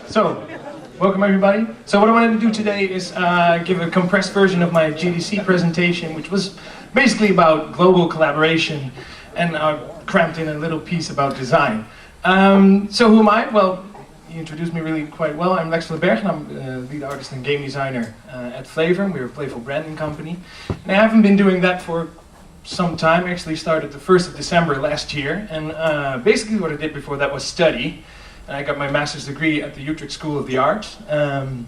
So, welcome everybody. So what I wanted to do today is give a compressed version of my GDC presentation, which was basically about global collaboration, and cramped in a little piece about design. So who am I? Well, you introduced me really quite well. I'm Berg, and I'm lead artist and game designer at Flavor. We're a playful branding company. And I haven't been doing that for some time. I actually started the 1st of December last year, and basically what I did before that was study. And I got my master's degree at the Utrecht School of the Arts. And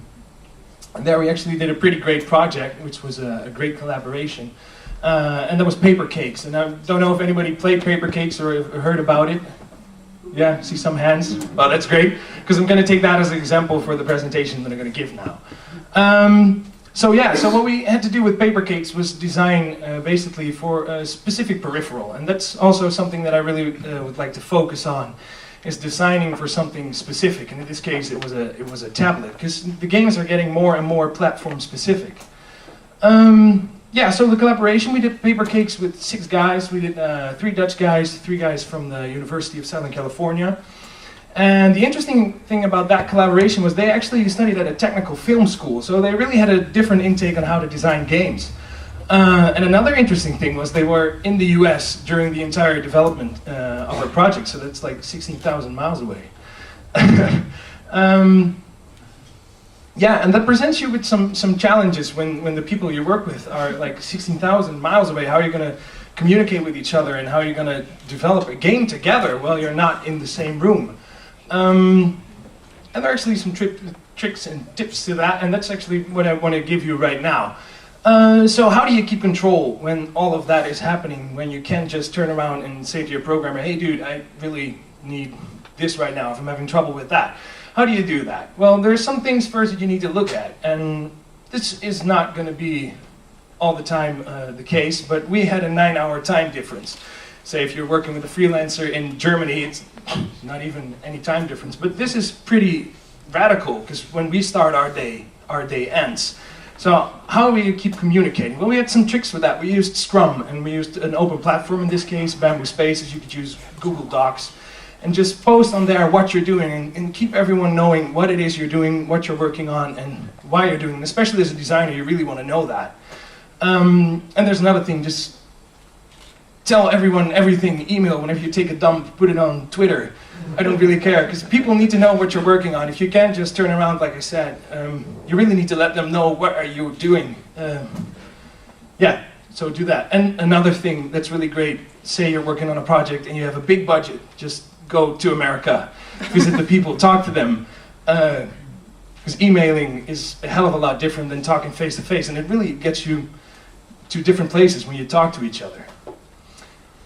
there we actually did a pretty great project, which was a great collaboration. And that was paper cakes. And I don't know if anybody played paper cakes or heard about it. Yeah, see some hands. Well, that's great, because I'm going to take that as an example for the presentation that I'm going to give now. So what we had to do with paper cakes was design basically for a specific peripheral. And that's also something that I really would like to focus on, is designing for something specific. And in this case, it was a tablet, because the games are getting more and more platform specific. So the collaboration, we did paper cakes with 6 guys. We did 3 Dutch guys, 3 guys from the University of Southern California. And the interesting thing about that collaboration was they actually studied at a technical film school, so they really had a different intake on how to design games. And another interesting thing was they were in the US during the entire development of our project, so that's like 16,000 miles away. And that presents you with some challenges when the people you work with are like 16,000 miles away. How are you going to communicate with each other, and how are you going to develop a game together while you're not in the same room? And there are actually some tricks and tips to that, and that's actually what I want to give you right now. So how do you keep control when all of that is happening, when you can't just turn around and say to your programmer, hey dude, I really need this right now if I'm having trouble with that? How do you do that? Well, there's some things first that you need to look at, and this is not going to be all the time the case, but we had a 9-hour time difference. Say if you're working with a freelancer in Germany, it's not even any time difference, but this is pretty radical, because when we start our day ends. So how do we keep communicating? Well, we had some tricks for that. We used Scrum, and we used an open platform, in this case, Bamboo Spaces. You could use Google Docs, and just post on there what you're doing, and keep everyone knowing what it is you're doing, what you're working on, and why you're doing it. Especially as a designer, you really want to know that. And there's another thing, just tell everyone everything. Email whenever you take a dump, put it on Twitter. I don't really care, because people need to know what you're working on. If you can't just turn around, like I said, you really need to let them know what are you doing. So do that. And another thing that's really great, say you're working on a project and you have a big budget, just go to America, visit the people, talk to them. Because emailing is a hell of a lot different than talking face to face, and it really gets you to different places when you talk to each other.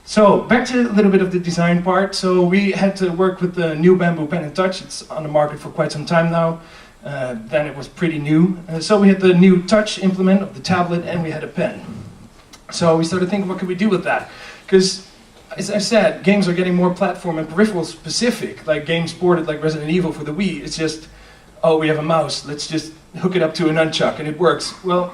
So, back to a little bit of the design part. So we had to work with the new Bamboo Pen and Touch. It's on the market for quite some time now. Then it was pretty new. So we had the new touch implement of the tablet, and we had a pen. So we started thinking, what could we do with that? Because, as I said, games are getting more platform and peripheral specific. Like games ported like Resident Evil for the Wii. It's just, oh, we have a mouse. Let's just hook it up to a nunchuck and it works. Well,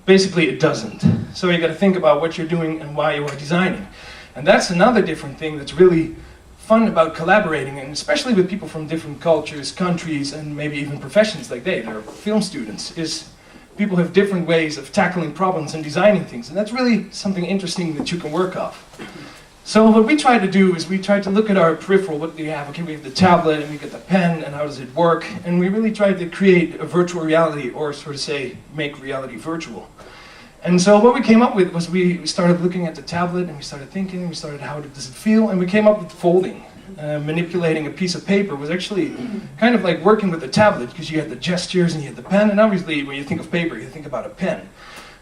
basically it doesn't. So you got to think about what you're doing and why you are designing. And that's another different thing that's really fun about collaborating, and especially with people from different cultures, countries, and maybe even professions like they're film students, is people have different ways of tackling problems and designing things. And that's really something interesting that you can work off. So what we try to do is we try to look at our peripheral. What do we have? Okay, we have the tablet, and we get the pen, and how does it work? And we really try to create a virtual reality, or sort of say, make reality virtual. And so what we came up with was we started looking at the tablet, and we started thinking, we started how does it feel, and we came up with folding. Manipulating a piece of paper was actually kind of like working with the tablet, because you had the gestures and you had the pen, and obviously when you think of paper, you think about a pen.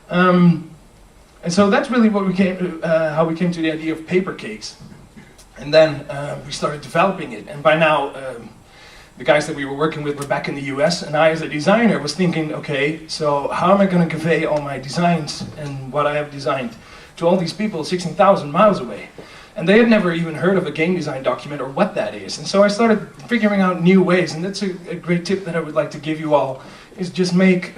And so that's really what how we came to the idea of paper cakes. And then we started developing it, and by now the guys that we were working with were back in the US, and I as a designer was thinking, okay, so how am I going to convey all my designs and what I have designed to all these people 16,000 miles away? And they had never even heard of a game design document or what that is. And so I started figuring out new ways, and that's a great tip that I would like to give you all, is just make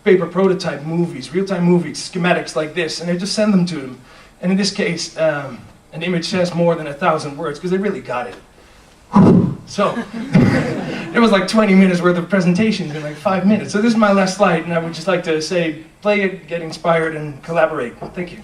paper prototype movies, real-time movies, schematics like this, and I just send them to them. And in this case, an image says more than 1,000 words, because they really got it. So, it was like 20 minutes worth of presentations in like 5 minutes. So this is my last slide, and I would just like to say, play it, get inspired, and collaborate. Thank you.